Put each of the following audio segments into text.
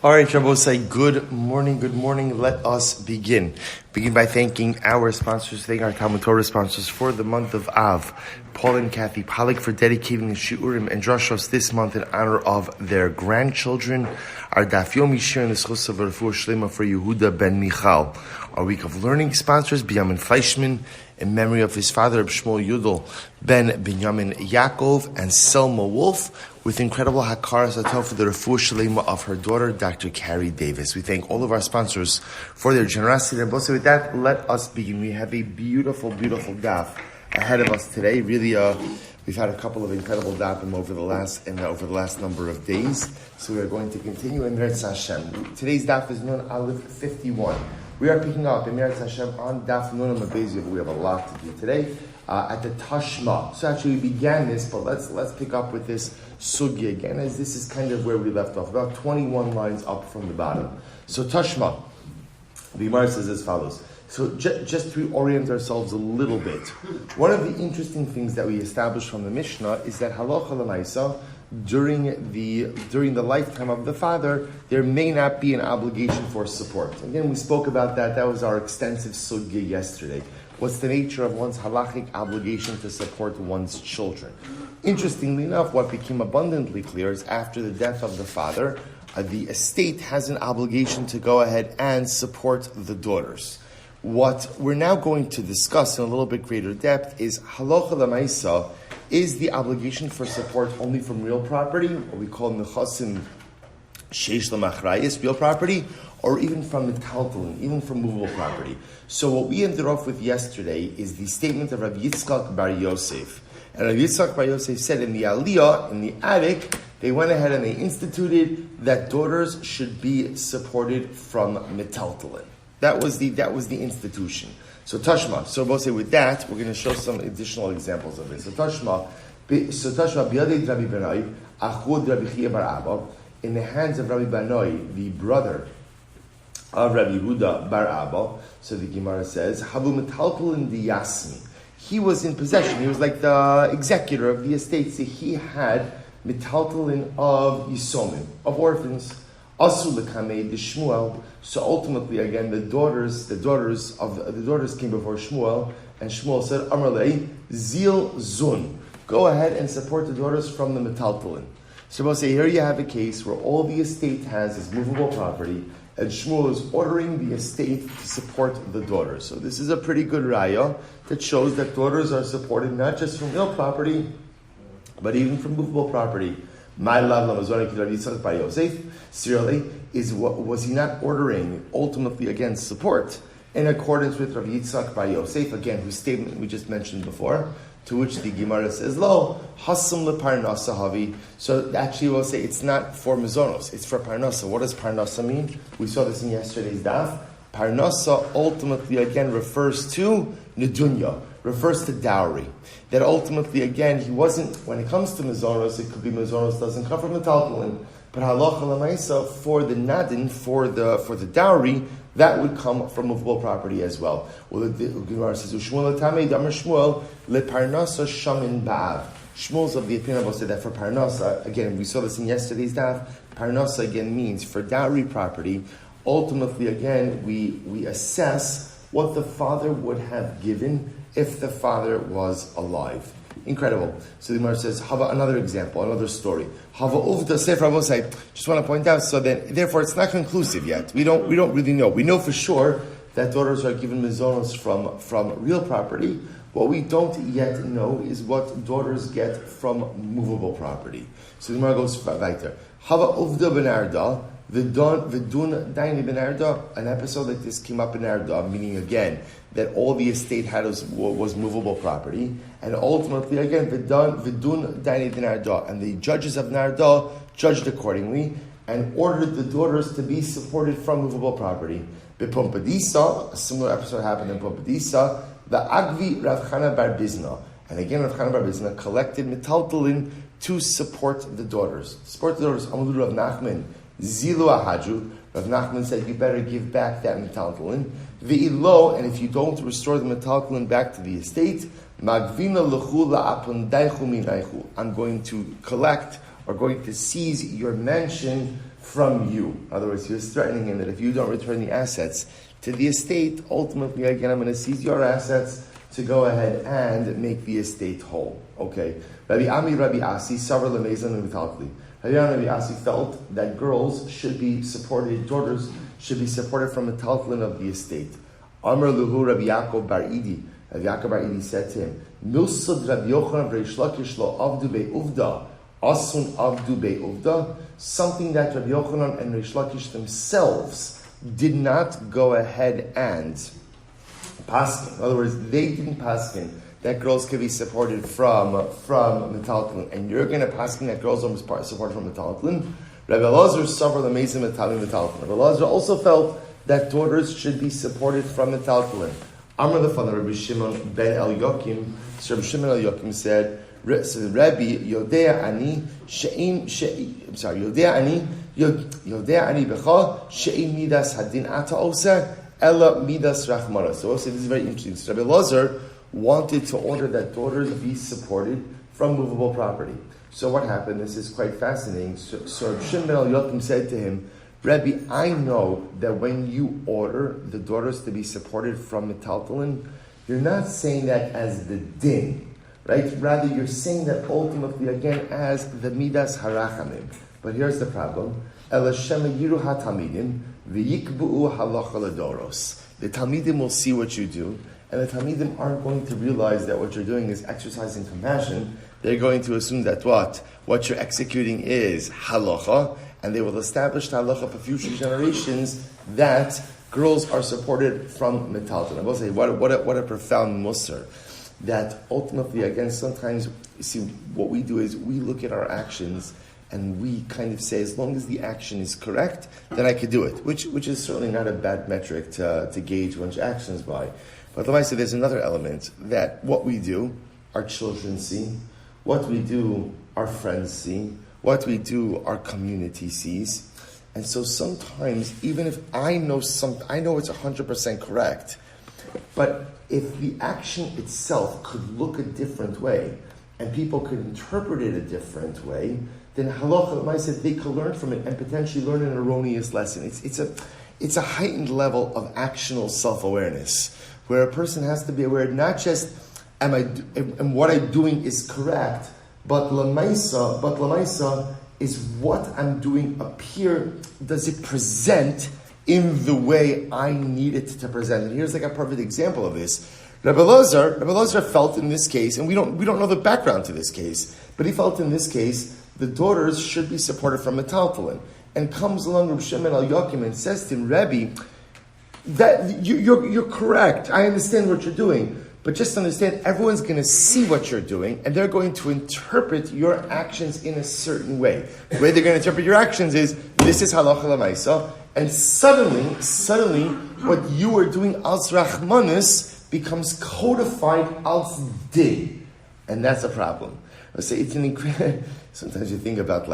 All right, Shabbosai, good morning. Let us begin. Begin by thanking our sponsors, thanking our TALMUD TORAH sponsors for the month of Av, Paul and Kathy Pollack, for dedicating the Shiurim and Drashos this month in honor of their grandchildren. Our Daf Yomi sharing the schos of refuah Shlema for Yehuda Ben Michal. Our week of learning sponsors, Binyomin Fleischman, in memory of his father, Shmuel Yudel Ben Binyomin Yaakov, and Selma Woolf, with incredible hakaras atov for the refuah Shlema of her daughter, Dr. Kari Davis. We thank all of our sponsors for their generosity. And with that, let us begin. We have a beautiful daf ahead of us today. Really, we've had a couple of incredible dafim over the last number of days. So we are going to continue in Meretz Hashem. Today's daf is Nun Aleph 51. We are picking up in Meretz Hashem on Daf Nun Amabezia. We have a lot to do today at the Tashma. So actually we began this, but let's pick up with this sugya again, as this is kind of where we left off, about 21 lines up from the bottom. So Tashma, the Gemara says as follows. So just to orient ourselves a little bit, one of the interesting things that we established from the Mishnah is that halacha l'maisa, during the lifetime of the father, there may not be an obligation for support. Again, we spoke about that. That was our extensive sugya yesterday. What's the nature of one's halachic obligation to support one's children? Interestingly enough, what became abundantly clear is after the death of the father, the estate has an obligation to go ahead and support the daughters. What we're now going to discuss in a little bit greater depth is halacha l'maisa. Is the obligation for support only from real property, or we call nechasim sheish l'machrayis, real property, or even from metaltalin, even from movable property? So what we ended off with yesterday is the statement of Rabbi Yitzchak Bar Yosef. And Rabbi Yitzchak Bar Yosef said in the Aliyah, in the attic, they went ahead and they instituted that daughters should be supported from metaltalin. That was the institution. So Tashma. So we'll say with that, we're going to show some additional examples of it. So Tashma, biyadei Rabbi Benai, achud Rabbi Chia bar Abba, in the hands of Rabbi Benai, the brother of Rabbi Yehuda bar Abba. So the Gemara says, havu metaltalin diyasmi. He was in possession. He was like the executor of the estate. So he had metaltalin of yisomim, of orphans. Asu lekamei de Shmuel. So ultimately, again, the daughters came before Shmuel, and Shmuel said, Amarlei zil zun. Go ahead and support the daughters from the metaltalin. So we'll say here you have a case where all the estate has is movable property, and Shmuel is ordering the estate to support the daughters. So this is a pretty good raya that shows that daughters are supported not just from real property, but even from movable property. My love, was he not ordering ultimately against support in accordance with Rabbi Yitzchak Bar Yosef, again, whose statement we just mentioned before, to which the Gemara says, Lo, hasam leparnasa havi. So actually we'll say it's not for mizonos, it's for parnasa. What does parnasa mean? We saw this in yesterday's daf. Parnasa ultimately again refers to nedunya, refers to dowry. That ultimately again, he wasn't, when it comes to mizonos, it could be mizonos doesn't come from the metaltalin, but halacha l'maisa for the nadin, for the dowry, that would come from movable property as well. Well, the Gemara says, Shmuel tamei damar Shmuel leparnasa shamin ba'av. Shmuel's of the opinion of that for parnasa, again, we saw this in yesterday's daf, parnasa again means for dowry property. Ultimately, again, we assess what the father would have given if the father was alive. Incredible. So the Gemara says, Hava, another example, another story. Hava uvda sefer avosai. Just want to point out, so that therefore it's not conclusive yet. We don't really know. We know for sure that daughters are given mizonos from real property. What we don't yet know is what daughters get from movable property. So the Gemara goes weiter. Hava uvda ben arda. Vidun Daini ben Arda, an episode like this came up in Arda, meaning again that all the estate had was movable property, and ultimately again Vidun Daini ben Arda, and the judges of Narda judged accordingly and ordered the daughters to be supported from movable property. Bepompadisa, a similar episode happened in Pompadisa, the Agvi Rav Chana bar Bizna, and again Rav Chana bar Bizna collected metaltalin to support the daughters. Amadu Rav Nachman. Zilu ahaju. Rav Nachman said, you better give back that metaltalin. Ve'ilo, and if you don't restore the metaltalin back to the estate, magvina lechu la'apundaichu minaichu. I'm going to collect, or going to seize your mansion from you. In other words, he was threatening him that if you don't return the assets to the estate, ultimately, again, I'm going to seize your assets to go ahead and make the estate whole. Okay. Rabbi Ami, Rabbi Asi, Savar Lemezan and Vitalkli. Rabbi Ami, Rabbi Asi felt that girls should be supported, daughters should be supported from the taltlin of the estate. Amr Luhu Rabbi Yaakov Bar Idi. Rabbi Yaakov Bar Idi said to him, Milsud Rabbi Yochanan Reish Lakish Lo Avdu Be'uvda, Asun Avdu Be'uvda, something that Rabbi Yochanan and Reish Lakish themselves did not go ahead and paskin. In other words, they didn't paskin that girls could be supported from metaltlin, and you're going to paskin that girls are supported from metaltlin. Rabbi Elazar suffered amazing metaltlin. Rabbi Elazar also felt that daughters should be supported from metaltlin. Amr the father Rabbi Shimon Ben Yokim. So Rabbi Shimon Yokim said, Rabbi Yodea Ani She'im Yodea Ani Becha She'im Midas Hadin Ata Osa Ella Midas Rachmana. So this is very interesting. So Rabbi Elazar wanted to order that daughters be supported from movable property. So what happened? This is quite fascinating. So Shimon Ben Yokim said to him, Rabbi, I know that when you order the daughters to be supported from metaltalin, you're not saying that as the din, right? Rather, you're saying that ultimately, again, as the midas harachamim. But here's the problem. The Talmidim will see what you do, and the Talmidim aren't going to realize that what you're doing is exercising compassion. They're going to assume that what you're executing is halacha, and they will establish the halacha for future generations that girls are supported from metalton. I will say, what a profound musar. That ultimately, again, sometimes, you see, what we do is we look at our actions and we kind of say, as long as the action is correct, then I could do it, which is certainly not a bad metric to gauge one's actions by. But the say there's another element that what we do, our children see, what we do, our friends see, what we do, our community sees. And so sometimes, even if I know it's 100% correct, but if the action itself could look a different way, and people could interpret it a different way, then halacha, said they could learn from it and potentially learn an erroneous lesson. It's a heightened level of actional self-awareness, where a person has to be aware not just am what I'm doing is correct, but lamaisa is what I'm doing appear, does it present in the way I need it to present? And here's like a perfect example of this. Rabbi Elazar felt in this case, and we don't know the background to this case, but he felt in this case the daughters should be supported from metaltalin. And comes along Rabbi Shimon Yokim and says to him, Rabbi, that you're correct. I understand what you're doing, but just understand everyone's going to see what you're doing, and they're going to interpret your actions in a certain way. The way they're going to interpret your actions is this is halacha l'maisa, and suddenly, what you are doing als rachmanis becomes codified als din, and that's a problem. I say it's an incredible. Sometimes you think about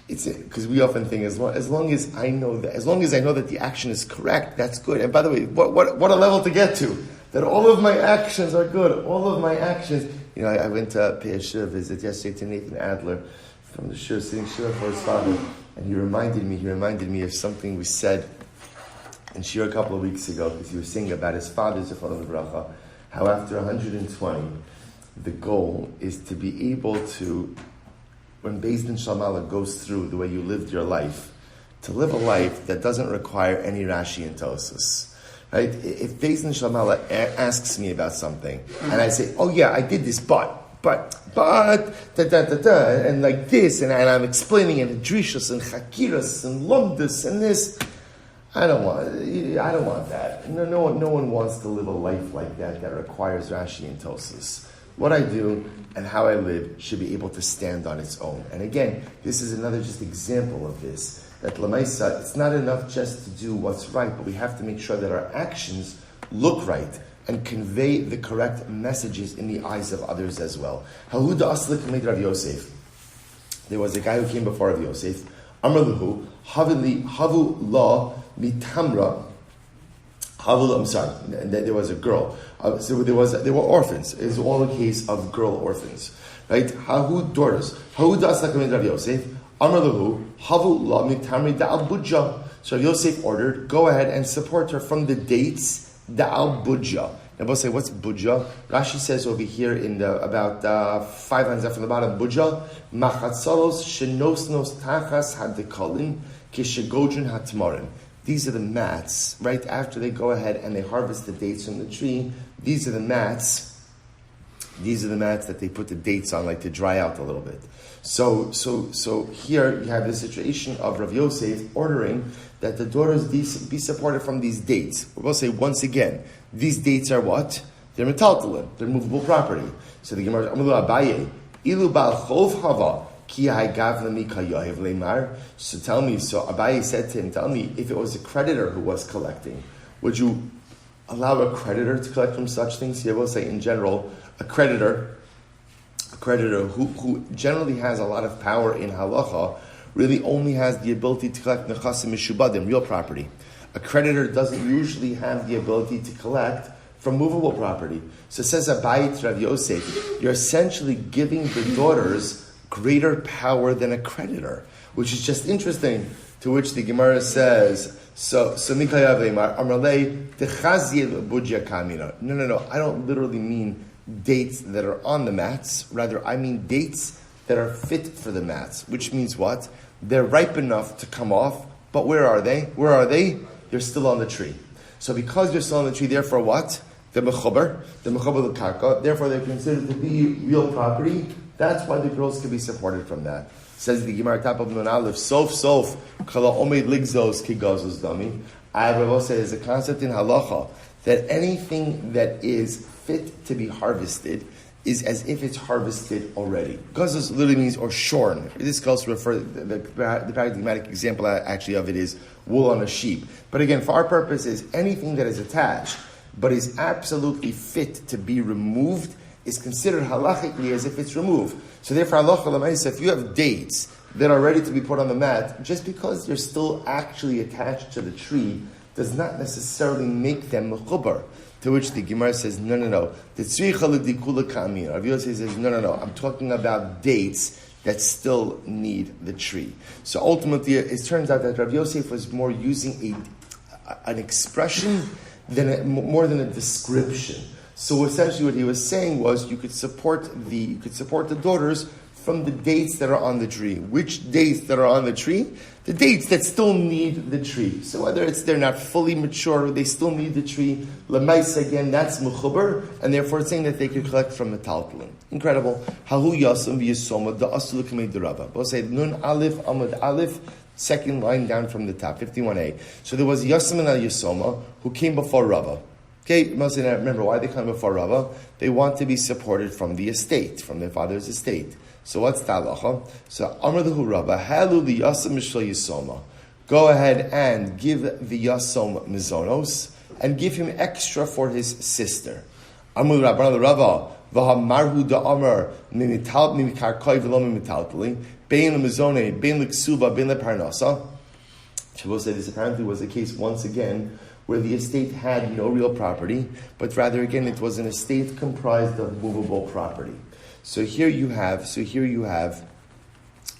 because we often think as long as I know that the action is correct, that's good. And by the way, what a level to get to, that all of my actions are good. All of my actions. I went to pay a shir visit yesterday to Nathan Adler from the shir, sitting shir for his father, and he reminded me of something we said in shir a couple of weeks ago, because he was saying about his father's Zechron Livracha, how after 120, the goal is to be able to, when Beis Din Shalmala goes through the way you lived your life, to live a life that doesn't require any Rashi and Tosas. Right? If Beis Din Shalmala asks me about something, and I say, oh yeah, I did this, but, and like this, and I'm explaining it, and drishas, and chakiras, and lomdus, and this, I don't want that. No one wants to live a life like that requires Rashi and Tosas. What I do and how I live should be able to stand on its own. And again, this is another just example of this. That Lamaisa, it's not enough just to do what's right, but we have to make sure that our actions look right and convey the correct messages in the eyes of others as well. Hahuda Aslik made Rav Yosef. There was a guy who came before Rav Yosef. Amraluhu, Havu La Mitamra. There was a girl. So there were orphans. It was all a case of girl orphans, right? Hahu daughters. Hahu das lakamed Rav Yosef. Amar lahu, havu la mitamri da'al budja. So Yosef ordered, go ahead and support her from the dates da'al budja. Now we'll say, what's budja? Rashi says over here in the about 5 lines up from the bottom, budja, machatzalos shenosnos tachas hadikalim kishegodrin hatmarin. These are the mats, right after they go ahead and they harvest the dates from the tree. These are the mats that they put the dates on, like to dry out a little bit. So here you have the situation of Rav Yosef ordering that the daughters be supported from these dates. We're going to say once again, these dates are what? They're metaltalin, they're movable property. So the Gemara, Amalu Abaye, ilu bal chov hava, ki ha'gav mi kayahiv leimar. So tell me, so Abaye said to him, tell me, if it was a creditor who was collecting, would you allow a creditor to collect from such things? Here we'll say in general, a creditor who generally has a lot of power in halacha, really only has the ability to collect nechasim mishubadim, real property. A creditor doesn't usually have the ability to collect from movable property. So it says Abayit Rav Yosef, you're essentially giving the daughters greater power than a creditor, which is just interesting. To which the Gemara says, no, I don't literally mean dates that are on the mats. Rather, I mean dates that are fit for the mats, which means what? They're ripe enough to come off, but where are they? They're still on the tree. So because they're still on the tree, therefore what? They're mechubar l'karka, therefore they're considered to be real property. That's why the girls can be supported from that. Says the Gemara top of Nun Aleph, sof kala omed ligzos ki gazos dami. I will say there's a concept in halacha that anything that is fit to be harvested is as if it's harvested already. Gazos literally means or shorn. This can also refer, the paradigmatic example actually of it is wool on a sheep. But again, for our purposes, anything that is attached but is absolutely fit to be removed is considered halachically as if it's removed. So therefore, halacha l'maisa, if you have dates that are ready to be put on the mat, just because they're still actually attached to the tree does not necessarily make them mechubar. To which the Gemara says, no. The tzricha l'dikula ka'amir. Rav Yosef says, no. I'm talking about dates that still need the tree. So ultimately, it turns out that Rav Yosef was more using an expression more than a description. So essentially what he was saying was you could support the daughters from the dates that are on the tree. Which dates that are on the tree? The dates that still need the tree. So whether they're not fully mature, they still need the tree. Lamais, again, that's mechubar, and therefore it's saying that they could collect from the taltalin. Incredible. Hahu yasam v'yisoma da asul k'mei d'Rava. We'll say nun aleph amud aleph, second line down from the top, 51a. So there was Yasam and Yisoma who came before Rava. Okay, mostly I remember why they come before Rava. They want to be supported from the estate, from their father's estate. So what's the halacha? So Amar Lahu Rava, Halu the Yasam Mishal Yisoma. Go ahead and give the Yasom mizonos and give him extra for his sister. Amar Rava, Vahamarhu da Amar Mimikarkoi V'lo Mimitaltali, Bein Mizone, Bein Liksuva, Bein Leparnasa. Shmuel said this apparently was the case once again where the estate had no real property, but rather again it was an estate comprised of movable property. So here you have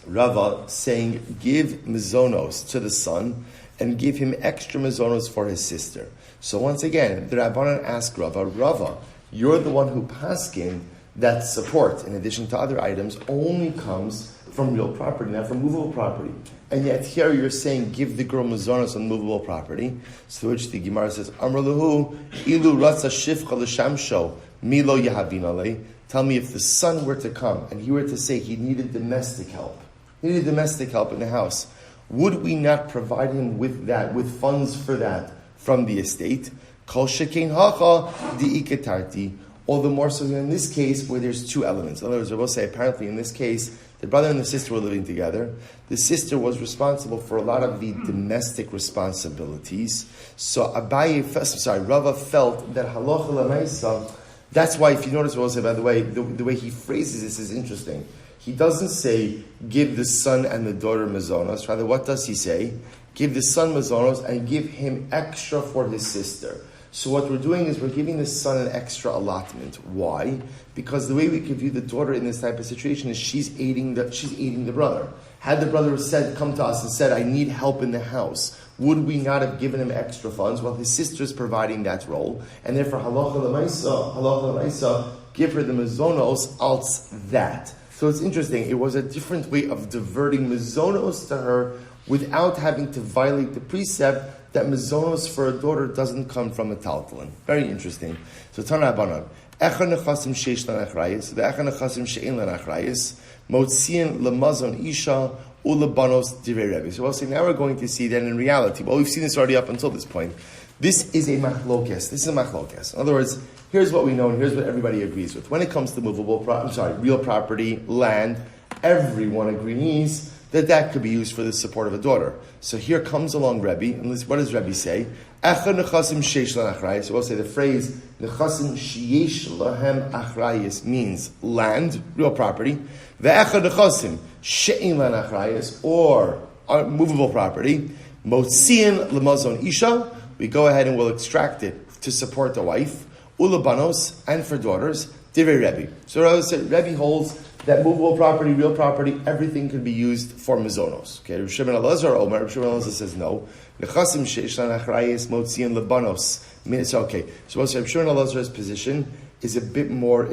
Rava saying, give mizonos to the son and give him extra mizonos for his sister. So once again, the Rabbanan asked Rava, you're the one who paskin that support, in addition to other items, only comes from real property, not from movable property. And yet here you're saying, give the girl mizonos on movable property. So which the Gemara says, Amar lahu, ilu ratza shifcha l'shamsho, milo yahavinale. Tell me if the son were to come and he were to say he needed domestic help. He needed domestic help in the house. Would we not provide him with that, with funds for that from the estate? Kol shekein hacha di'iketarti. All the more so in this case where there's two elements. In other words, I will say apparently in this case, the brother and the sister were living together. The sister was responsible for a lot of the domestic responsibilities. So Rava felt that halacha l'maisa. That's why, if you notice, I will say, by the way, the way he phrases this is interesting. He doesn't say, give the son and the daughter mazonos. Rather, what does he say? Give the son mazonos and give him extra for his sister. So what we're doing is we're giving the son an extra allotment. Why? Because the way we could view the daughter in this type of situation is she's aiding the brother. Had the brother come to us and said, I need help in the house, would we not have given him extra funds? Well, his sister is providing that role, and therefore, halacha l'maisa, give her the mazonos als that. So it's interesting. It was a different way of diverting mazonos to her without having to violate the precept that mazonos for a daughter doesn't come from a taltalin. Very interesting. So Tana Abanan. Echa nechasim sheish lan achrayis, ve'echa nechasim she'en lan achrayis, motzien lemazon isha, ulebanos divrei Rebbe. So we'll say now we're going to see that in reality. Well, we've seen this already up until this point. This is a machlokes. In other words, here's what we know and here's what everybody agrees with. When it comes to real property, land, everyone agrees that could be used for the support of a daughter. So here comes along Rebbe, and what does Rebbe say? Echa nechasim sheish lan achrayis. So we'll say the phrase nechasim sheish lahem achrayis means land, real property. Ve'echa nechasim she'en lan achrayis, or movable property. Motziin lemazon isha. We go ahead and we'll extract it to support the wife. Ulabanos, and for daughters. Divrei Rebbe. So Rebbe holds that movable property, real property, everything can be used for mazonos. Okay, Rabbi Shimon Elazar Omer. Rabbi Shimon Elazar says no. Nechasim sheish lan achrayis motziin lebanos. It's okay. So Rabbi Shimon Elazar's position is a bit more.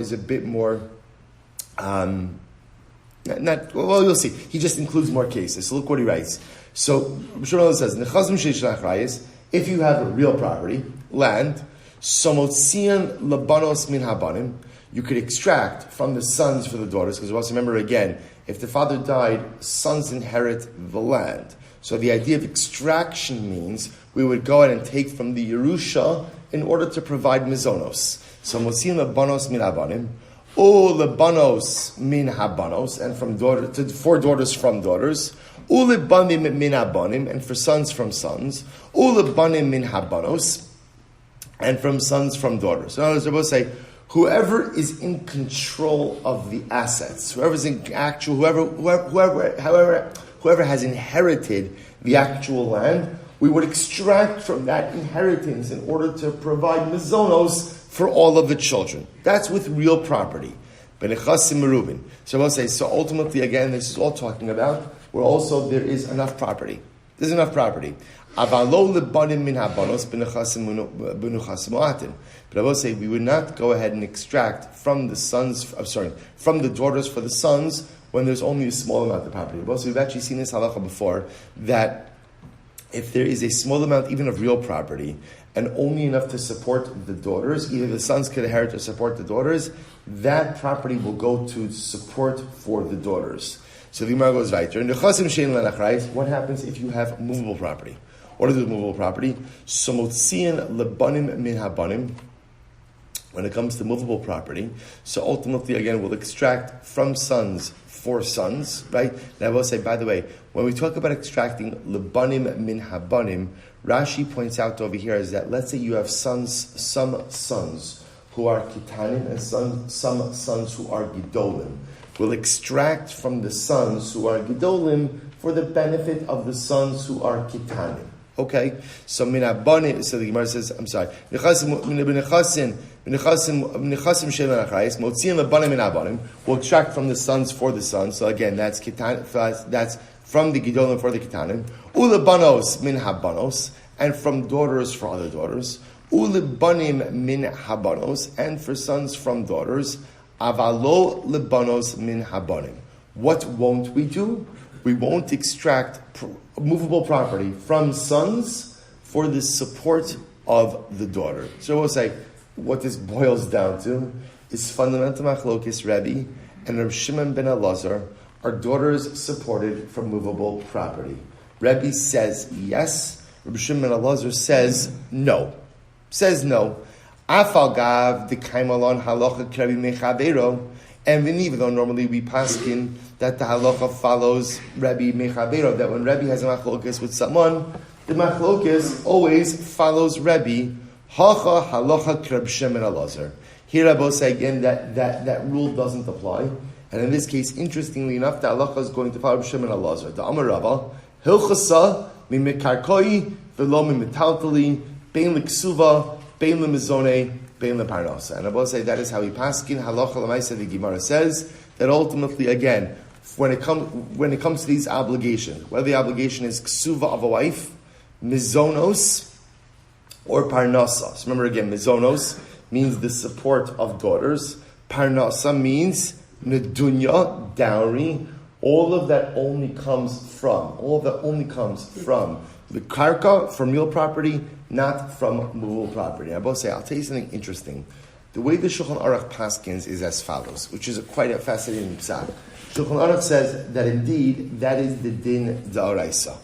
You'll see. He just includes more cases. So look what he writes. So Rabbi Shimon Elazar says nechasim sheish lan achrayis. If you have a real property, land, so motziin lebanos min habanim. You could extract from the sons for the daughters, because also remember again, if the father died, sons inherit the land. So the idea of extraction means we would go ahead and take from the Yerusha in order to provide mizonos. So motziin lebanos min habanim, o lebanos min habanos, and for daughters from daughters, o lebanim min habanim, and for sons from sons, o lebanim min habanos, and from sons from daughters. So in other words, they're both say, whoever is in control of the assets, whoever has inherited the actual land, we would extract from that inheritance in order to provide mizonos for all of the children. That's with real property. So we'll say, so ultimately, again, this is all talking about where also there is enough property. There's enough property. But I will say we would not go ahead and extract from the from the daughters for the sons when there's only a small amount of property. Also, we've actually seen this halacha before, that if there is a small amount even of real property and only enough to support the daughters, either the sons could inherit or support the daughters, that property will go to support for the daughters. So the Gemara goes right. What happens if you have movable property? What is movable property? Somotzian lebanim min habanim. When it comes to movable property, so ultimately, again, we'll extract from sons for sons, right? Now I will say, by the way, when we talk about extracting lebanim min habanim, Rashi points out over here is that let's say you have some sons who are kitanim and some sons who are gidolim. We'll extract from the sons who are gidolim for the benefit of the sons who are kitanim. Okay, so min habanim. So the Gemara says, I'm sorry. We'll extract from the sons for the sons. So again, that's from the gidolim for the kitanim. Ulebanos min habanos, and from daughters for other daughters. Ulebanim min habanos, and for sons from daughters. Avalo lebanos min habanim. What won't we do? We won't extract movable property from sons for the support of the daughter. So we'll say, what this boils down to is fundamental machlokes Rabbi and Rabbi Shimon ben Elazar. Are daughters supported from movable property? Rabbi says yes. Rabbi Shimon ben Elazar says no. Afal gav the kaimalon halacha krabi mechavero. And even though normally we paskin that the halacha follows Rabbi Mechabero, that when Rabbi has a machlokes with someone, the machlokes always follows Rabbi. Hacha halacha krab Shimon Elazar. Here I will say again that rule doesn't apply. And in this case, interestingly enough, the halacha is going to follow Shimon Elazar. The Amar Rava, hilchasa mimekarkoi v'lo mimetaltali bein l'ksuva bein l'mizone. And I will say that is how we paskin halacha l'maisa. The Gemara says that ultimately, again, when it comes to these obligations, whether the obligation is ksuva of a wife, mizonos, or parnasa. So remember again, mizonos means the support of daughters. Parnasa means nedunya, dowry. All of that only comes from the karka, from real property, not from movable property. I both say, I'll tell you something interesting. The way the Shulchan Aruch paskins is as follows, which is quite a fascinating psak. Shulchan Aruch says that indeed that is the din da'oraisa.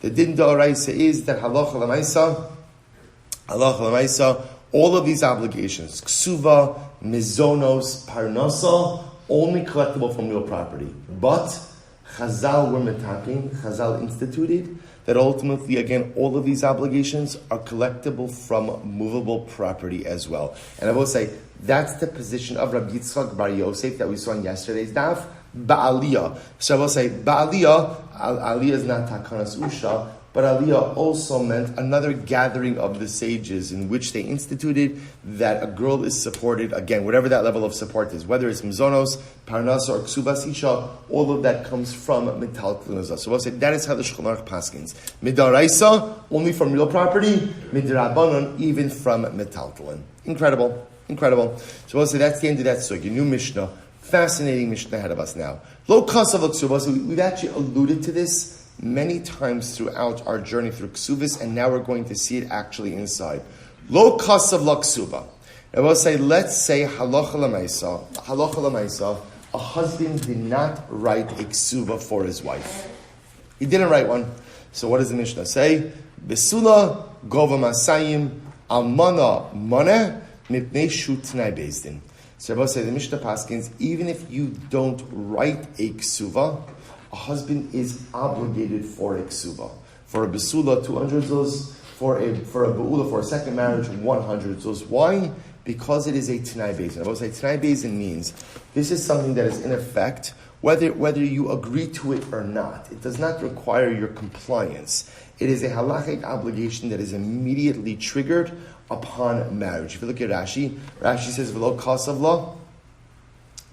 The din da'oraisa is that halacha l'maisa, all of these obligations, ksuva, mizonos, parnasa, only collectible from real property. But Chazal were metaking, Chazal instituted, that ultimately, again, all of these obligations are collectible from movable property as well. And I will say, that's the position of Rabbi Yitzchak Bar Yosef that we saw in yesterday's daf, Ba'aliyah. So I will say, Ba'aliyah, Aliyah is not Takanas Usha, but Aliyah also meant another gathering of the sages in which they instituted that a girl is supported, again, whatever that level of support is, whether it's Mizonos, Parnas, or Ksubas Isha, all of that comes from Metaltalin Azah. So we'll say that is how the Shulchan Aruch paskins. Midaraisa, only from real property, Midrabanon, even from Metaltalin. Incredible. So we'll say that's the end of that sugya. New Mishnah, fascinating Mishnah ahead of us now. Lo Kasav Ksubas, we've actually alluded to this many times throughout our journey through Kesuvos, and now we're going to see it actually inside. Lo kasav la ksuba. I will say, let's say halacha l'maisa, a husband did not write a ksuba for his wife. He didn't write one. So what does the Mishnah say? Besula gova masayim almana moneh mipnei shutnai bezdin. So I will say, the Mishnah paskins, even if you don't write a ksuva, a husband is obligated for a ksuba. For a besula, 200 zuz. For a beula, for a second marriage, 100 zuz. Why? Because it is a t'nai bezin. I will say t'nai bezin means this is something that is in effect, whether you agree to it or not. It does not require your compliance. It is a halachic obligation that is immediately triggered upon marriage. If you look at Rashi says, v'lo kasav la,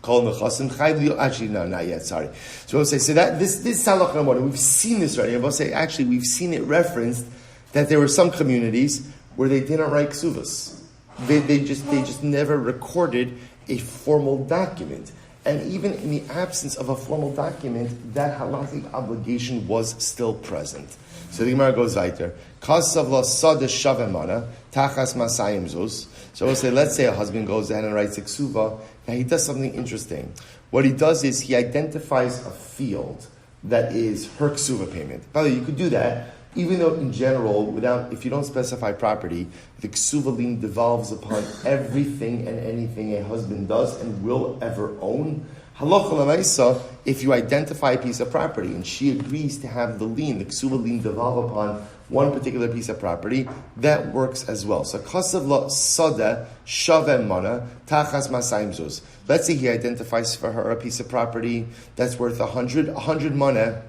actually, no, not yet. Sorry. So we'll say, so that this salach number one, we've seen this already. We'll say, actually, we've seen it referenced that there were some communities where they didn't write ksuvas. They just never recorded a formal document, and even in the absence of a formal document, that halachic obligation was still present. So the Gemara goes weiter. Kasav la sada shavemana tachas masayim zuz. So we'll say, let's say a husband goes ahead and writes a ksuva. Now he does something interesting. What he does is he identifies a field that is her ksuva payment. By the way, you could do that, even though in general, if you don't specify property, the ksuva lien devolves upon everything and anything a husband does and will ever own. Halacha l'maisa, if you identify a piece of property and she agrees to have the lien, the ksuva lien devolve upon one particular piece of property, that works as well. So kasav la sada shavem mana tachas masayim zuz. Let's say he identifies for her a piece of property that's worth 100 mana,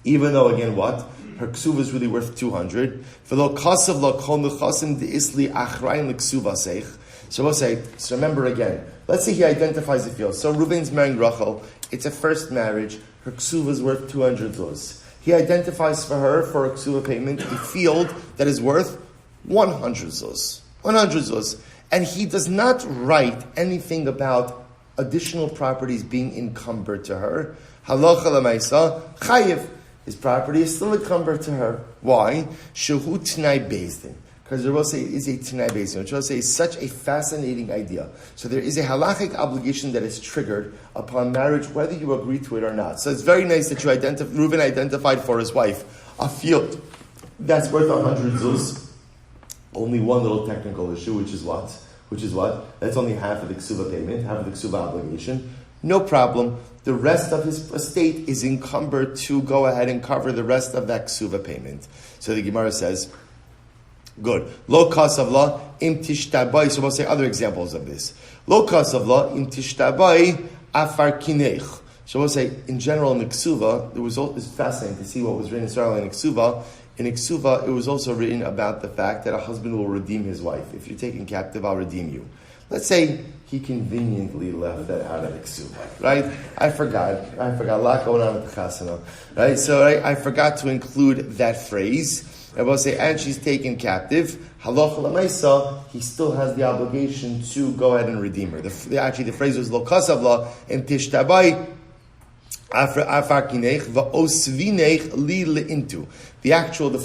even though again what? Her ksuva is really worth 200. V'lo kasav la kol nechasim de'isli achrayin l'ksuva seich. So we'll say, so remember again, let's say he identifies a field. So Reuven's marrying Rachel, it's a first marriage, her ksuva is worth 200 zuz. He identifies for her, for a ksuva payment, a field that is worth 100 zuz. 100 zuz. And he does not write anything about additional properties being encumbered to her. Halacha l'maisa, chayiv. His property is still encumbered to her. Why? Shehu t'nai bezdin. Because the Rabbi say it is a t'nai bezdin, which will say is such a fascinating idea. So there is a halachic obligation that is triggered upon marriage, whether you agree to it or not. So it's very nice that Reuven identified for his wife a field that's worth 100 zuz. Only one little technical issue, which is what? That's only half of the ksuva payment, half of the ksuva obligation. No problem. The rest of his estate is encumbered to go ahead and cover the rest of that ksuva payment. So the Gemara says, good. Lo kasav la im tishtabai. So we'll say other examples of this. Lo kasav la im tishtabai afar kinech. So we'll say, in general, in the ksuva, it's fascinating to see what was written in ksuva. In ksuva, it was also written about the fact that a husband will redeem his wife. If you're taken captive, I'll redeem you. Let's say he conveniently left that out of the Kesuvos, right? I forgot. A lot going on at the Chasana, right? So I forgot to include that phrase. I will say, and she's taken captive. Halacha l'maisa, he still has the obligation to go ahead and redeem her. Actually, the phrase was lo kasav la and tishtabai afar kinech va'osvinech li leintu. The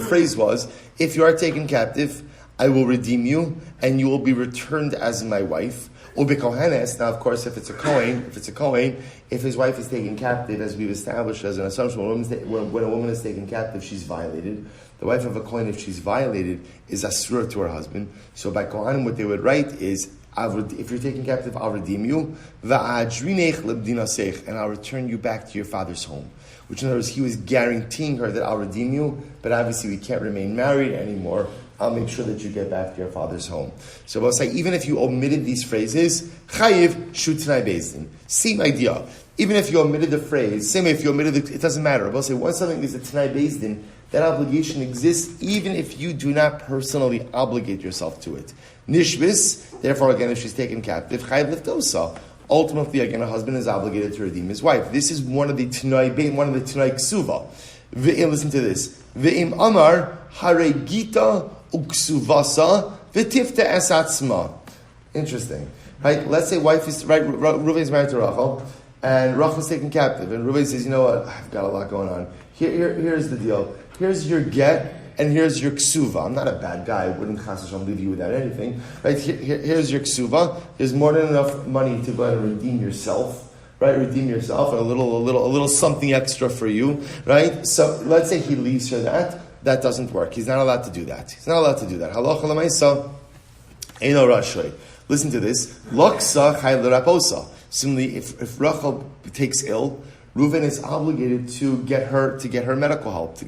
phrase was, if you are taken captive, I will redeem you, and you will be returned as my wife. Ubikohenes. Now, of course, if it's a Kohen, if his wife is taken captive, as we've established as an assumption, when a woman is taken captive, she's violated. The wife of a Kohen, if she's violated, is asura to her husband. So by Kohanim, what they would write is, if you're taken captive, I'll redeem you, and I'll return you back to your father's home. Which in other words, he was guaranteeing her that I'll redeem you, but obviously we can't remain married anymore. I'll make sure that you get back to your father's home. So we'll say, even if you omitted these phrases, chayiv shutnai bezdin. Same idea. Even if you omitted the phrase, same way if you omitted it doesn't matter. We'll say, once something is a t'nai bezdin, that obligation exists even if you do not personally obligate yourself to it. Nishvis, therefore again, if she's taken captive, chayiv liftosa. Ultimately, again, a husband is obligated to redeem his wife. This is one of the t'nai ksuva. Listen to this. Ve'im amar haregita uksuvasa v'tifta esatzma. Interesting, right? Let's say wife is right. Reuven is married to Rachel, and Rachel is taken captive, and Reuven says, "You know what? I've got a lot going on. Here's the deal. Here's your get, and here's your ksuva. I'm not a bad guy. I wouldn't chas v'shalom leave you without anything, right? Here's your ksuva. There's more than enough money to go ahead and redeem yourself." Right, redeem yourself, and a little something extra for you, right? So let's say he leaves her that doesn't work. He's not allowed to do that. Halacha l'maisa, eino rashay. Listen to this. Loksa chayv l'raposa. Similarly, if Rachel takes ill, Reuven is obligated to get her medical help, to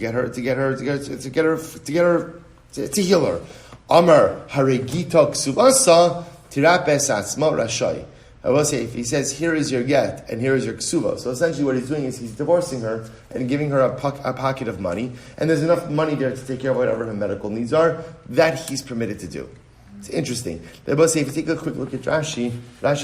heal her. Amar haregita ksuvasa tirapes atzma rashay. I will say, if he says, here is your get, and here is your ksuva. So essentially what he's doing is he's divorcing her and giving her a pocket of money, and there's enough money there to take care of whatever her medical needs are, that he's permitted to do. It's interesting. I will say, if you take a quick look at Rashi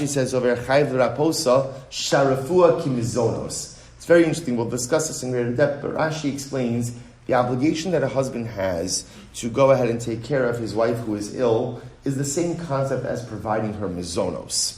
says over chayv raposa sharafua kimizonos. It's very interesting. We'll discuss this in greater depth, but Rashi explains the obligation that a husband has to go ahead and take care of his wife who is ill is the same concept as providing her mizonos.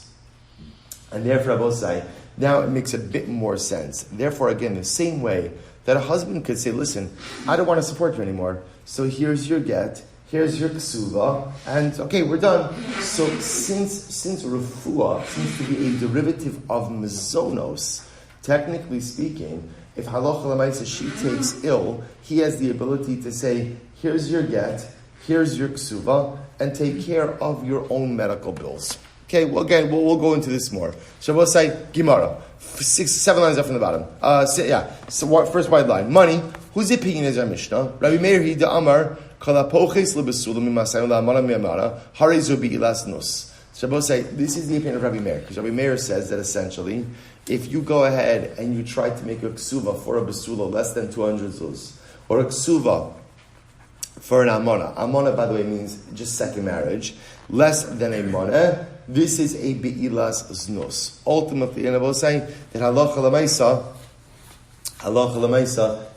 And therefore, Abosai, now it makes a bit more sense. Therefore, again, the same way that a husband could say, listen, I don't want to support you anymore, so here's your get, here's your ksuva, and okay, we're done. So since refuah seems to be a derivative of mizonos, technically speaking, if halacha l'maisa she takes ill, he has the ability to say, here's your get, here's your ksuva, and take care of your own medical bills. Okay, well, again, we'll go into this more. So we'll say Gemara, 7 lines up from the bottom. So first wide line, money. Whose opinion is our Mishnah? Rabbi Meir Hida Amar Kalapoches lebesulam mimasayim la'amana mi'amana harezu bi'ilas nus. So we'll say this is the opinion of Rabbi Meir, because Rabbi Meir says that essentially, if you go ahead and you try to make a ksuva for a besula less than 200 zuz, or a ksuva for an amana. Amana, by the way, means just second marriage, less than a moneh. This is a be'ilas znus. Ultimately, and I will say that halacha l'maisa,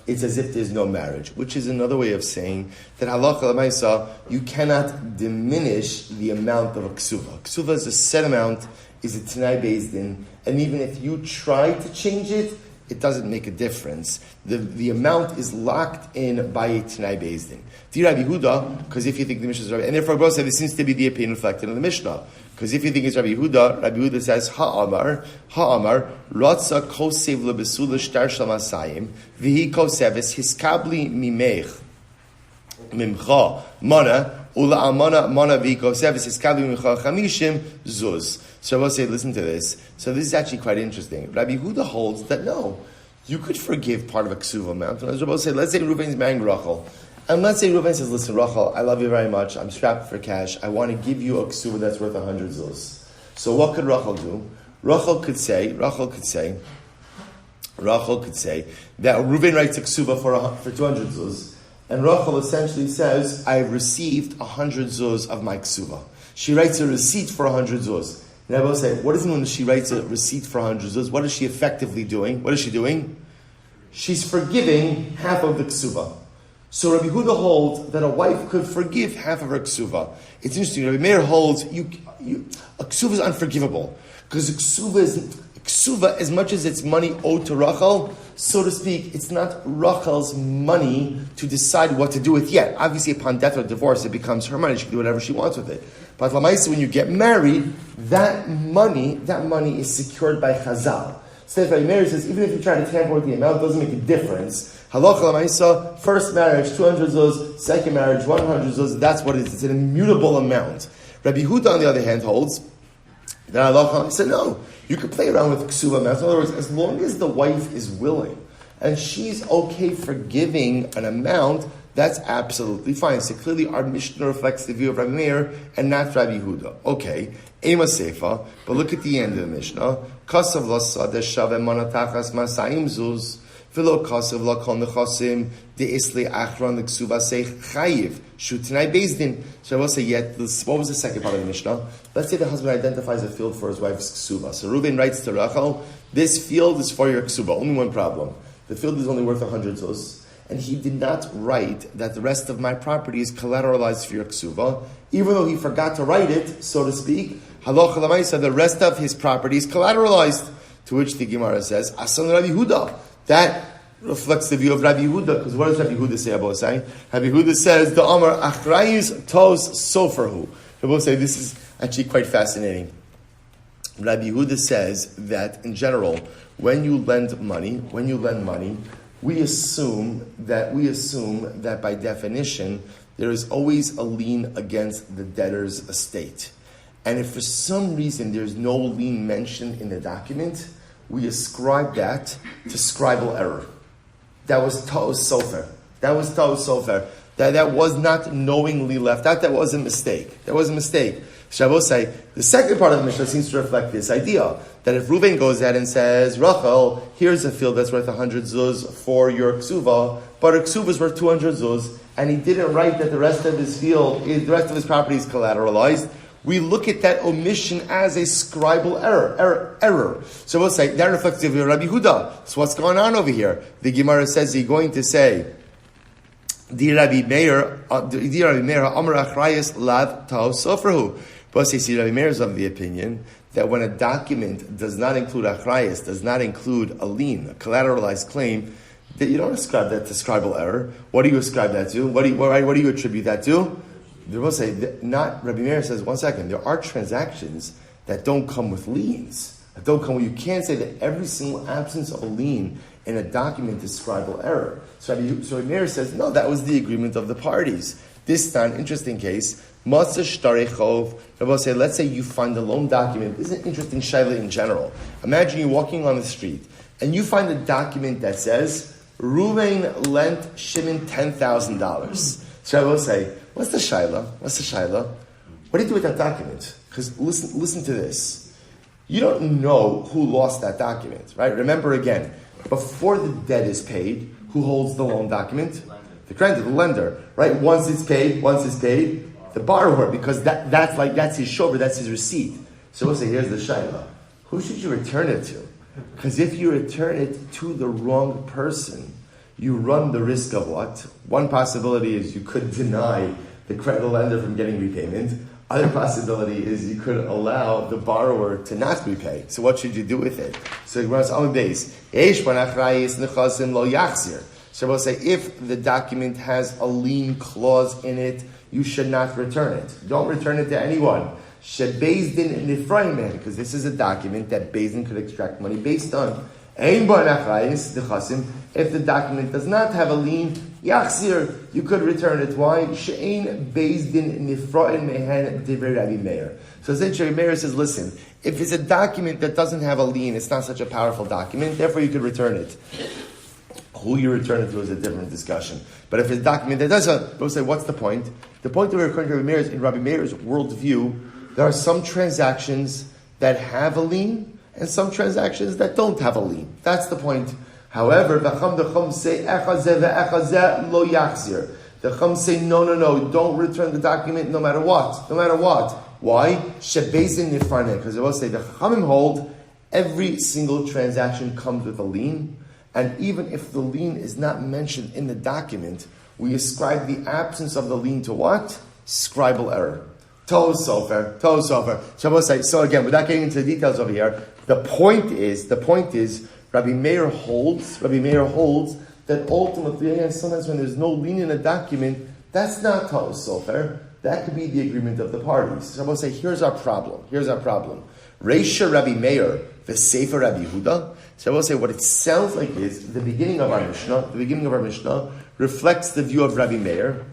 it's as if there's no marriage, which is another way of saying that halacha l'maisa, you cannot diminish the amount of a ksuva. Ksuva is a set amount, is a t'nai bezdin, and even if you try to change it, it doesn't make a difference. The amount is locked in by a t'nai bezdin. Rabbi Yehuda, because if you think the Mishnah is Rabbi, and therefore both say this seems to be the opinion reflected in the Mishnah. Because if you think it's Rabbi Yehuda says, Ha'amar, Ratza kosev lebesula shtar shamasayim, v'hi koseves hiskabli mimech, mimcha, mana, ula amana, mana v'hi koseves hiskabli mimcha chamishim, zuz. So I will say, listen to this. So this is actually quite interesting. Rabbi Yehuda holds that no, you could forgive part of a ksuva amount. And as Rabbi will say, let's say Reuven is marrying Rachel. And let's say Reuven says, listen, Rachel, I love you very much. I'm strapped for cash. I want to give you a ksuva that's worth 100 zuz. So what could Rachel do? Rachel could say that Reuven writes a ksuva for 200 zuz. And Rachel essentially says, I received 100 zuz of my ksuva. She writes a receipt for 100 zuz. And I will say, what does it mean when she writes a receipt for 100 zuz? What is she effectively doing? What is she doing? She's forgiving half of the ksuva. So Rabbi Yehuda holds that a wife could forgive half of her ksuva. It's interesting. Rabbi Meir holds a ksuva is unforgivable because ksuva, as much as it's money owed to Rachel, so to speak, it's not Rachel's money to decide what to do with yet. Obviously, upon death or divorce, it becomes her money. She can do whatever she wants with it. But Lamaisa, when you get married, that money is secured by Chazal. So Rabbi Meir says, even if you try to tamper with the amount, it doesn't make a difference. Halacha Lamaisa, first marriage, 200 zuz, second marriage, 100 zuz, that's what it is. It's an immutable amount. Rabbi Yehuda, on the other hand, holds that Halacha Lamaisa, no, you can play around with ksuva amounts. In other words, as long as the wife is willing and she's okay forgiving an amount, that's absolutely fine. So clearly our Mishnah reflects the view of Rabbi Meir and not Rabbi Yehuda. Okay, Ema Seifa, but look at the end of the Mishnah. Kasav lasa deshav emanatachas masayim zuz v'lo kasav lakon nechasim de'isli achron l'ksuva seich chayiv shutinai bezdin. So I will say yet, what was the second part of the Mishnah? Let's say the husband identifies a field for his wife's ksuva. So Reuben writes to Rachel, this field is for your ksuva. Only one problem. The field is only worth 100 zuz. And he did not write that the rest of my property is collateralized for your ksuva, even though he forgot to write it, so to speak. Halacha l'maisa, the rest of his property is collateralized. To which the Gemara says, Asan Rabbi Yehuda. That reflects the view of Rabbi Yehuda, because what does Rabbi Yehuda say about saying? Rabbi Yehuda says, the Amar Achrayis Tos Soferhu. Rabbi say this is actually quite fascinating. Rabbi Yehuda says that in general, when you lend money, we assume that by definition, there is always a lien against the debtor's estate. And if for some reason there's no lien mentioned in the document, we ascribe that to scribal error. That was Ta'os Sofer. That was not knowingly left out. That was a mistake. Shabbos say, the second part of the Mishnah seems to reflect this idea, that if Reuven goes ahead and says, Rachel, here's a field that's worth 100 zuz for your ksuva, but her ksuva is worth 200 zuz, and he didn't write that the rest of his property is collateralized, we look at that omission as a scribal error. So we'll say, that reflects the view of Rabbi Yehuda. So what's going on over here? The Gemara says he's going to say, Di Rabbi Meir, Amar Achrayis Lav Ta'os Soferhu. But see, Rabbi Meir is of the opinion that when a document does not include achrayis, does not include a lien, a collateralized claim, that you don't ascribe that to scribal error. What do you ascribe that to? What do you attribute that to? They will say, Rabbi Meir says, one second, there are transactions that don't come with liens. You can't say that every single absence of a lien in a document is scribal error. So Rabbi Meir says, no, that was the agreement of the parties. This is an interesting case. Let's say you find a loan document. This is an interesting shayla in general. Imagine you're walking on the street and you find a document that says Reuven lent Shimon $10,000. So I will say, what's the shayla? What do you do with that document? Because listen to this. You don't know who lost that document, right? Remember again, before the debt is paid, who holds the loan document? The creditor, the lender, right? Once it's paid, the borrower, because that's his shover, that's his receipt. So we'll say, here's the shayla. Who should you return it to? Because if you return it to the wrong person, you run the risk of what? One possibility is you could deny the creditor lender from getting repayment. Other possibility is you could allow the borrower to not repay. So what should you do with it? So So we'll say, if the document has a lien clause in it, you should not return it. Don't return it to anyone. Because this is a document that Beis Din could extract money based on. If the document does not have a lien, you could return it. Why? So Rabbi Meir says, listen, if it's a document that doesn't have a lien, it's not such a powerful document, therefore you could return it. Who you return it to is a different discussion. But if it's a document that doesn't, we'll say, what's the point? The point that we're referring to Rabbi Meir is, in Rabbi Meir's worldview, there are some transactions that have a lien and some transactions that don't have a lien. That's the point. However, the Chum say, the Chum say, no, don't return the document no matter what. Why? Shebezin nifarne, because I will say the Chachamim hold every single transaction comes with a lien, and even if the lien is not mentioned in the document, we ascribe the absence of the lien to what? Scribal error. Tohu sofer. So again, without getting into the details over here, the point is, Rabbi Meir holds that ultimately, again, sometimes when there's no lien in a document, that's not tohu sofer. That could be the agreement of the parties. So I will say, here's our problem. Reisha Rabbi Meir, the Sefer Rabbi Yehuda. So I will say, what it sounds like is the beginning of our Mishnah reflects the view of Rabbi Meir.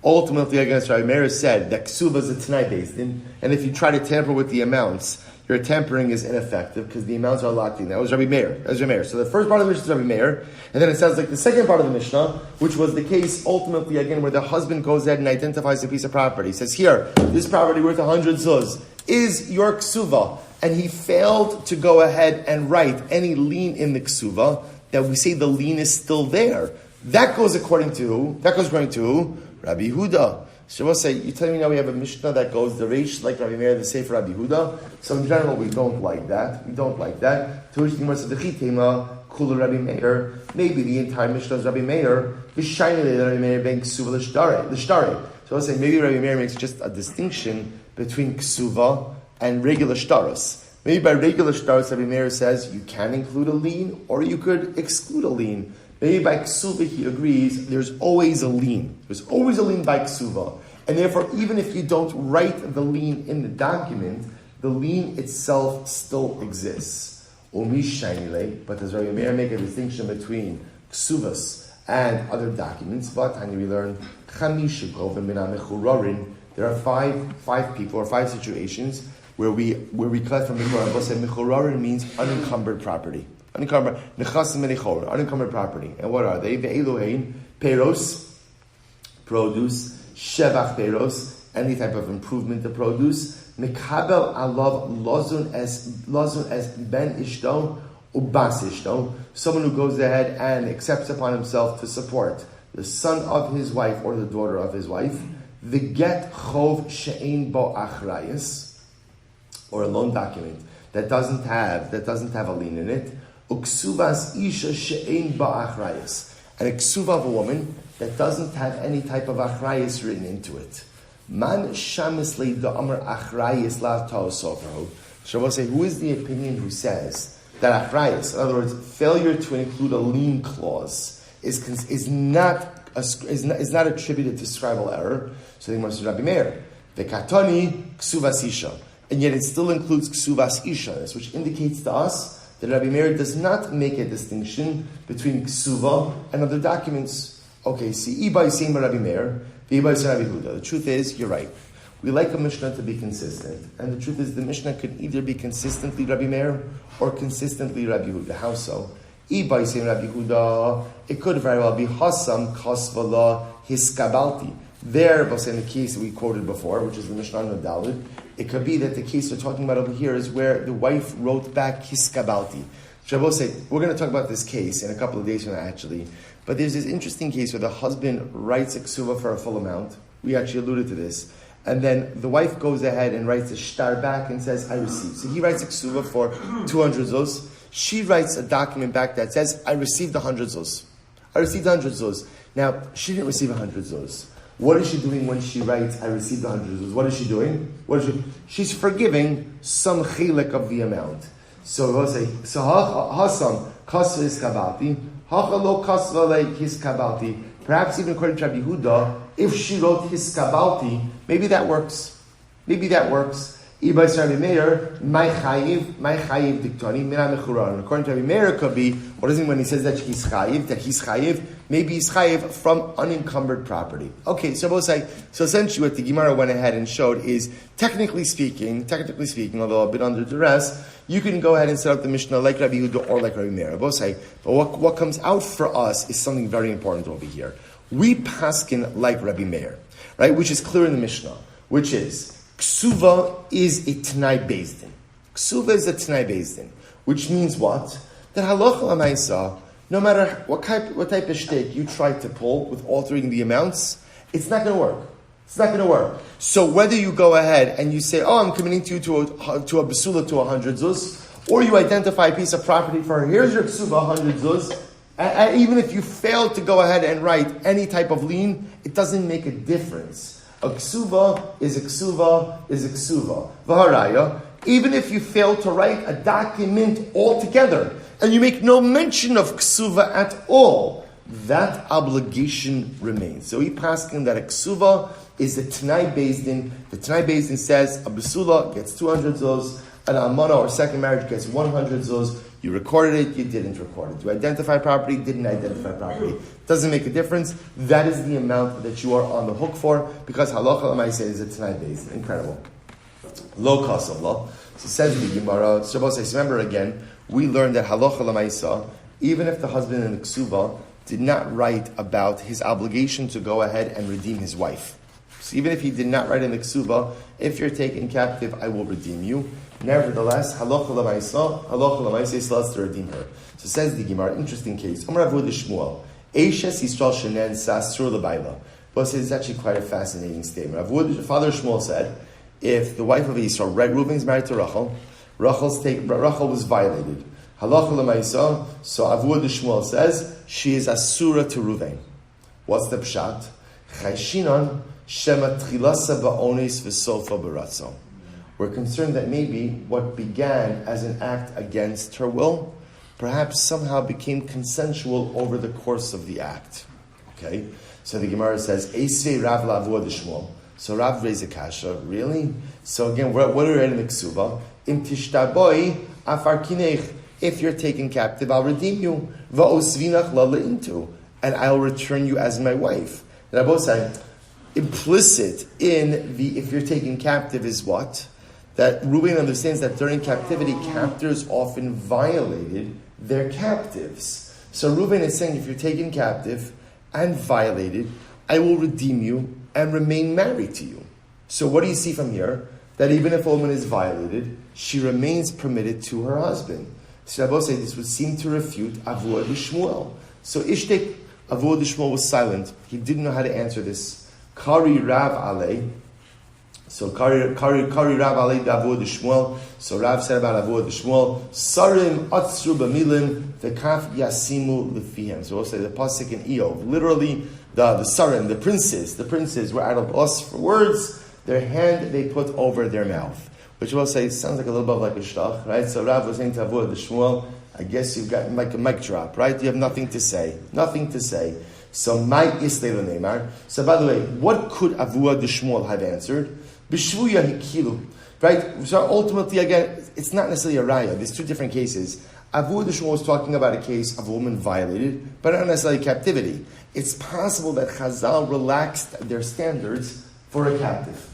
Ultimately, against Rabbi Meir said that Ksuva is a Tanai based in, and if you try to tamper with the amounts, your tampering is ineffective because the amounts are locked in. That was Rabbi Meir. So the first part of the Mishnah is Rabbi Meir, and then it sounds like the second part of the Mishnah, which was the case ultimately again where the husband goes ahead and identifies a piece of property. He says, here, this property worth 100 zuz is your Ksuva, and he failed to go ahead and write any lien in the Ksuva, that we say the lien is still there. That goes according to Rabbi Yehuda. So we'll say, you tell me now we have a Mishnah that goes the Reish like Rabbi Meir, the Sefer Rabbi Yehuda. So in general, we don't like that. To which the Gemara says, the Chitema, Kula Rabbi Meir, maybe the entire Mishnah is Rabbi Meir, V'shayne Rabbi Meir ben Ksuva l'shtare. So we'll say, maybe Rabbi Meir makes just a distinction between Ksuva and regular shtaros. Maybe by regular shtaros, Rabbi Meir says, you can include a lien, or you could exclude a lien. Maybe by Ksuva he agrees there's always a lien. There's always a lien by Ksuva. And therefore, even if you don't write the lien in the document, the lien itself still exists. But does Rabbi Meir make a distinction between Kesuvos and other documents? But we learn there are five people or five situations where we collect from Mechorarin. We'll say Mechorarin means unencumbered property. Unencumbered property. And what are they? Ve'elohein, peros, produce, shevach peros, any type of improvement to produce. Mekabel alav lozun as ben ishto ubas ishto, someone who goes ahead and accepts upon himself to support the son of his wife or the daughter of his wife. The get chov she'ein bo achrayis, or a loan document that doesn't have a lien in it. Uksuvas isha she'ein ba'achrayis, and a ksuva of a woman that doesn't have any type of achrayis written into it. Man shamis leida amar achrayis la ta'osofro. So we'll say, who is the opinion who says that achrayis, in other words, failure to include a lien clause, is not attributed to scribal error? So the Gemara says Rabbi Meir, the katani ksuvas isha, and yet it still includes ksuvas isha, which indicates to us that Rabbi Meir does not make a distinction between Ksuva and other documents. Okay, see, Ibai Seima Rabbi Meir, Ibai Seima Rabbi Yehuda. The truth is, you're right. We like a Mishnah to be consistent. And the truth is, the Mishnah could either be consistently Rabbi Meir or consistently Rabbi Yehuda. How so? Ibai Seima Rabbi Yehuda, it could very well be Hasam Kasvala Hiskabalti. There, in the case we quoted before, which is the Mishnah on Daled, it could be that the case we're talking about over here is where the wife wrote back Hiskabalti. Shabbos say, we're going to talk about this case in a couple of days from now, actually. But there's this interesting case where the husband writes a ksuva for a full amount. We actually alluded to this. And then the wife goes ahead and writes a shtar back and says, I received. So he writes a ksuva for 200 zuz. She writes a document back that says, I received 100 zuz. I received 100 zuz. Now, she didn't receive 100 zuz. What is she doing when she writes, I received 100 zuz? What is she doing? She's forgiving some chilek of the amount. So we'll say, Hasam, kasva hiskabalti, hachalo kasva like hiskabalti. Perhaps even according to Rabbi Yehuda, if she wrote hiskabalti, maybe that works. Ibay Rabbi Meir, my chayiv diktoni, mina mechuran. According to Rabbi Meir, it could be, what does it mean when he says that he's chayiv? Maybe he's chayiv from unencumbered property. Okay, so we'll say, so essentially what the Gemara went ahead and showed is, technically speaking, although a bit under duress, you can go ahead and set up the Mishnah like Rabbi Yehuda or like Rabbi Meir. Both say, but what comes out for us is something very important over here. We paskin like Rabbi Meir, right? Which is clear in the Mishnah, which is, Ksuva is a Tanai Bezdin. Ksuva is a Tanai Bezdin, which means what? That halacha l'maisa, no matter what type of shtick you try to pull with altering the amounts, it's not going to work. It's not going to work. So whether you go ahead and you say, oh, I'm committing to you to a basula to 100 zuz, or you identify a piece of property for her, here's your ksuva, 100 zuz, and even if you fail to go ahead and write any type of lien, it doesn't make a difference. A ksuva is a ksuva is a ksuva. V'haraya, even if you fail to write a document altogether, and you make no mention of ksuva at all, that obligation remains. So he paskin that a ksuva is the Tanai Beis Din. The Tanai Beis Din says a basula gets 200 zuz, an almana or second marriage gets 100 zuz. You recorded it, you didn't record it. You identify property, didn't identify property. Doesn't make a difference. That is the amount that you are on the hook for, because halacha l'maaseh is a Tanai Beis Din. Incredible. Lo kasavla. So says the Gemara. So remember again, we learned that halacha l'maaseh, even if the husband in the ksuva did not write about his obligation to go ahead and redeem his wife. So even if he did not write in the ksuva, if you're taken captive, I will redeem you. Nevertheless, halacha l'maaseh still has to redeem her. So says the Gemara, interesting case. Amar Avud Shmuel, Eishes Yisrael shenen sasur l'bayla. But it's actually quite a fascinating statement. Father Shmuel said, if the wife of Yisrael, Reuben's married to Rachel, Rachel was violated. Halacha l'maaseh, so Avud Shmuel says, she is asura to Reuven. What's the pshat? Chayshinan shema tchilasa ba'onis v'sofa b'ratzon. We're concerned that maybe what began as an act against her will, perhaps somehow became consensual over the course of the act. Okay? So the Gemara says, Eisvei Rav Lavud Shmuel. So Rav raised a kasha. Really? So again, what are we in the ksuva? Im tishtaboi afar kinech. If you're taken captive, I'll redeem you. Va'osvinach la le'intu. And I'll return you as my wife. And I both say, implicit in the if you're taken captive is what? That Reuben understands that during captivity, captors often violated their captives. So Reuben is saying, if you're taken captive and violated, I will redeem you and remain married to you. So what do you see from here? That even if a woman is violated, she remains permitted to her husband. So Rabbi say this would seem to refute Avud Shmuel. So Ishtek, Avud Shmuel was silent. He didn't know how to answer this. Kari Rav Alei. So Kari Rav Alei Avud Shmuel. So Rav said about Avud Shmuel, Sarim Atzru B'milim V'kaf Yasimu Lefihem. So we'll say the pasuk in Eov. Literally, the Sarim, the princes were out of us for words. Their hand they put over their mouth. Which we'll say sounds like a little bit like a shtach, right? So Rav was saying to Avud Shmuel, I guess you've got like a mic drop, right? You have nothing to say. So my islay ne'emar. So by the way, what could Avud Shmuel have answered? B'shvuya hikilu, right? So ultimately, again, it's not necessarily a raya. There's two different cases. Avud Shmuel was talking about a case of a woman violated, but not necessarily captivity. It's possible that Chazal relaxed their standards for a captive.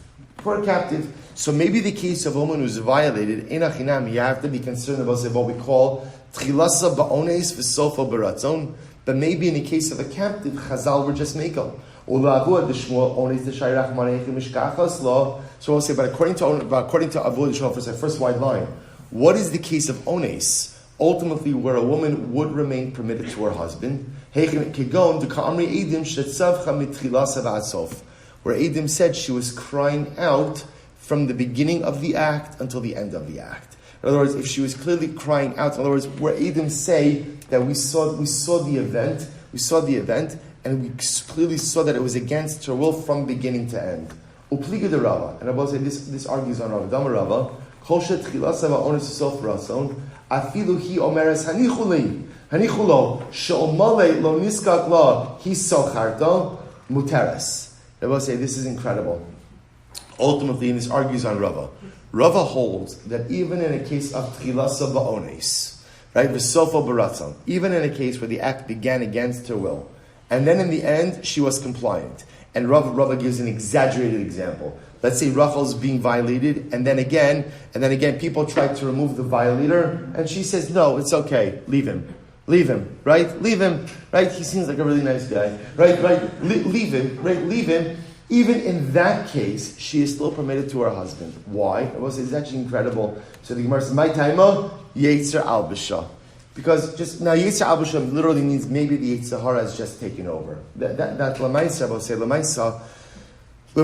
So maybe the case of a woman who's violated, in achinam, you have to be concerned about what we call tchilasa ba'ones v'sofa b'ratzon. But maybe in the case of a captive, Chazal were just mekel. So we'll say, but according to Avud Shmuel, for the first wide line, what is the case of ones? Ultimately, where a woman would remain permitted to her husband. Where Adam said she was crying out from the beginning of the act until the end of the act. In other words, if she was clearly crying out, in other words, where Adam say that we saw the event, and we clearly saw that it was against her will from beginning to end. Upliga de Rava, and Rabbi said this argues on Rava. Dama Rava, Kol shetchilasa va'ones v'sof ratzon, afilu hi omeres hanichulo she'omale lo niskak la hi socharto muteres. Rabbi say this is incredible. Ultimately, and this argues on Rava. Rava holds that even in a case of tchilasa ba'ones, right, v'sofa baratzon, even in a case where the act began against her will, and then in the end she was compliant. And Rava gives an exaggerated example. Let's say Rachel's being violated, and then again, people try to remove the violator, and she says, "No, it's okay. Leave him, right? Leave him, right? He seems like a really nice guy, right? Leave him." Even in that case, she is still permitted to her husband. Why? It's actually incredible. So the Gemara says, "My taima yetzer albisha," because just now yetzer albisha literally means maybe the Yetzer Hara has just taken over. That lamaisa, I will say lamaisa.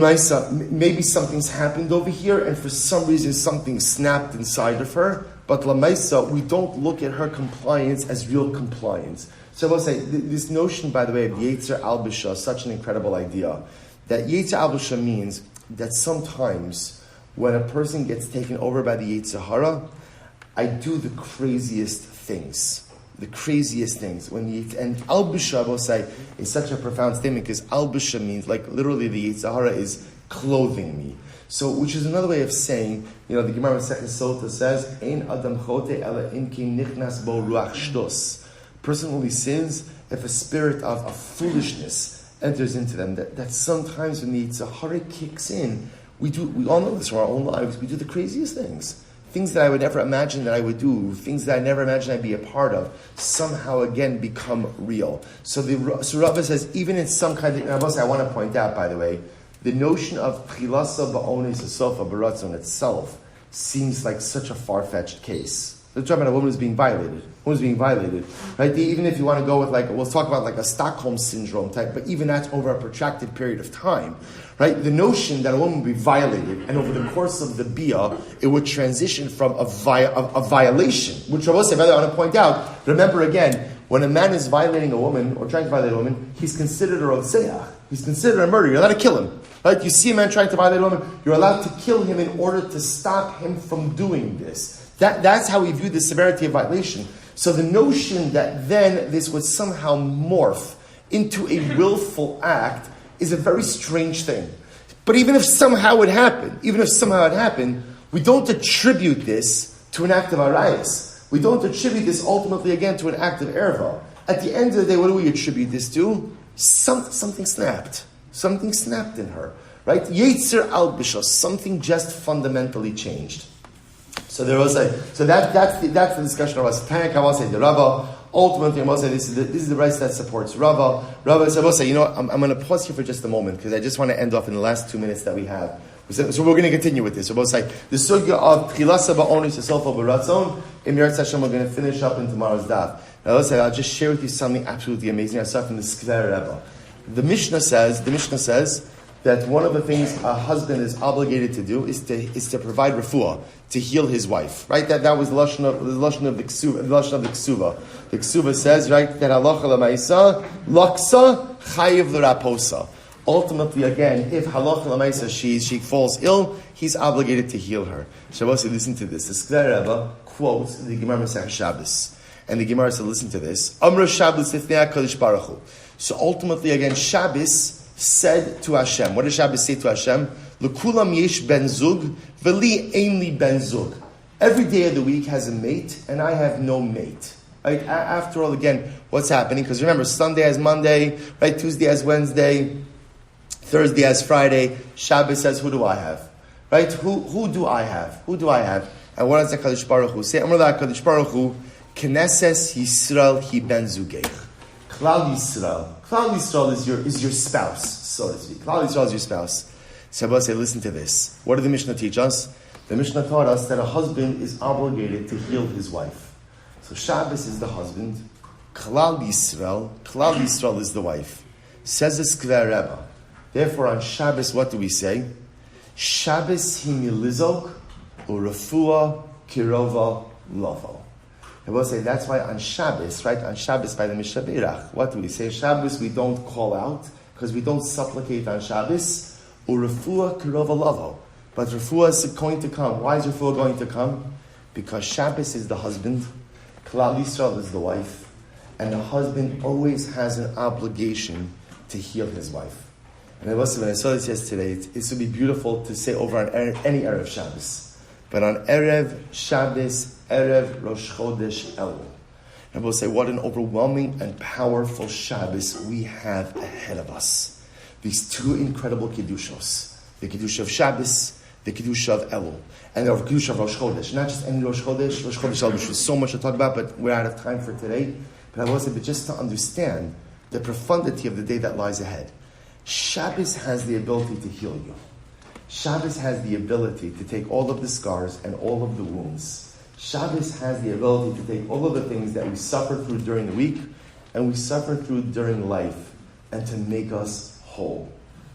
maybe something's happened over here, and for some reason something snapped inside of her. But Lamaisa, we don't look at her compliance as real compliance. So I will say, this notion, by the way, of Yetzer Albisha is such an incredible idea. That Yetzer Albisha means that sometimes when a person gets taken over by the Yetzer Hara, I do the craziest things. The craziest things. And Albisha, I will say, is such a profound statement because Albisha means, like, literally the Yetzer Hara is clothing me. So, which is another way of saying, the Gemara Masechet Sota says, Ein Adam Chote Ela Im Ki Nichnas Bo Ruach Shtos. Person only sins if a spirit of foolishness enters into them. That sometimes when the Yetzer Hara kicks in, we all know this from our own lives, we do the craziest things. Things that I would never imagine that I would do, things that I never imagined I'd be a part of, somehow again become real. So Rabbi says, even in some kind of, I want to point out, by the way, the notion of Tchilasa Ba'onis Asofa Baratzon itself seems like such a far-fetched case. They're talking about a woman who's being violated. Right? Even if you want to go with we'll talk about a Stockholm syndrome type, but even that's over a protracted period of time. Right? The notion that a woman would be violated, and over the course of the bia, it would transition from a violation, which I will say, by the way, I want to point out, remember again, when a man is violating a woman, or trying to violate a woman, he's considered a rotzeach. He's considered a murderer. You're allowed to kill him. Right? You see a man trying to violate a woman, you're allowed to kill him in order to stop him from doing this. That's how we view the severity of violation. So the notion that then this would somehow morph into a willful act is a very strange thing. But even if somehow it happened, we don't attribute this to an act of arayas. We don't attribute this ultimately again to an act of erva. At the end of the day, what do we attribute this to? Something snapped. Something snapped in her. Right? Yetzer Albisha, something just fundamentally changed. So that's the discussion of us. Tank, I will say the Rava. Ultimately, I will say this is the rice that supports Rava. Rava, so I will say, I'm going to pause here for just a moment because I just want to end off in the last 2 minutes that we have. So we're going to continue with this. So we'll say the sugya of Tchilasa Ba'onis Asofa Baratzon. In Yirtzeh Hashem, we're going to finish up in tomorrow's daf. Now, I'll just share with you something absolutely amazing. I saw from the Skver Rebbe. The Mishnah says that one of the things a husband is obligated to do is to provide refuah, to heal his wife. Right? That was the lashon of the Kesuva. The Kesuva says, right, that halacha l'maisa laksa chayiv l'raposa. Ultimately, again, if halacha l'maisa she falls ill, he's obligated to heal her. Shabbos, listen to this. The Skver Rebbe quotes the Gemara Masechet Shabbos, and the Gemara said, listen to this. Amra Shabbos lifnei HaKadosh Baruch Hu. So ultimately, again, Shabbos said to Hashem, what does Shabbos say to Hashem? L'kulam yesh ben zug, v'li ein li ben zug. Every day of the week has a mate, and I have no mate. Right? After all, again, what's happening? Because remember, Sunday has Monday, right? Tuesday has Wednesday, Thursday has Friday. Shabbos says, who do I have? Right? Who do I have? And what does the Kadosh Baruch Hu say? Amar la Kadosh Baruch Hu, Knesses Yisrael hi ben zugeich. Klal Yisrael is your spouse, so to speak. Klal Yisrael is your spouse. So I say, listen to this. What did the Mishnah teach us? The Mishnah taught us that a husband is obligated to heal his wife. So Shabbos is the husband. Klal Yisrael is the wife. Says the Skver Rebbe. Therefore, on Shabbos, what do we say? Shabbos himilizok u'refuah kirova lavo. I will say that's why on Shabbos, right? On Shabbos by the Mishabirach, what do we say? Shabbos we don't call out because we don't supplicate on Shabbos. U'refuah kirova lavo. But refuah is going to come. Why is refuah going to come? Because Shabbos is the husband, Klal Yisrael is the wife, and the husband always has an obligation to heal his wife. And I was when I saw this yesterday, it would be beautiful to say over on any Erev Shabbos. But on Erev Shabbos, Erev Rosh Chodesh Elul. And we'll say what an overwhelming and powerful Shabbos we have ahead of us. These two incredible Kiddushos. The Kiddush of Shabbos, the Kiddush of Elul. And the Kiddush of Rosh Chodesh. Not just any Rosh Chodesh Elul, which was so much to talk about, but we're out of time for today. But I will say, but just to understand the profundity of the day that lies ahead. Shabbos has the ability to heal you. Shabbos has the ability to take all of the scars and all of the wounds. Shabbos has the ability to take all of the things that we suffer through during the week and we suffer through during life and to make us whole.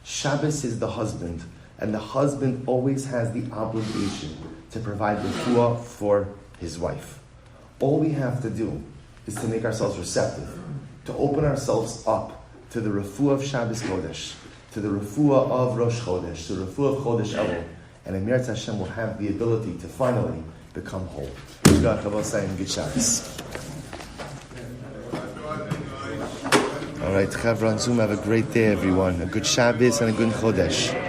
Shabbos is the husband, and the husband always has the obligation to provide refuah for his wife. All we have to do is to make ourselves receptive, to open ourselves up to the refuah of Shabbos Chodesh, to the refuah of Rosh Chodesh, to the refuah of Chodesh Elul, and Emirat Hashem will have the ability to finally become whole. Good Shabbos. All right, Chevra and Zoom, have a great day, everyone. A good Shabbos and a good Chodesh.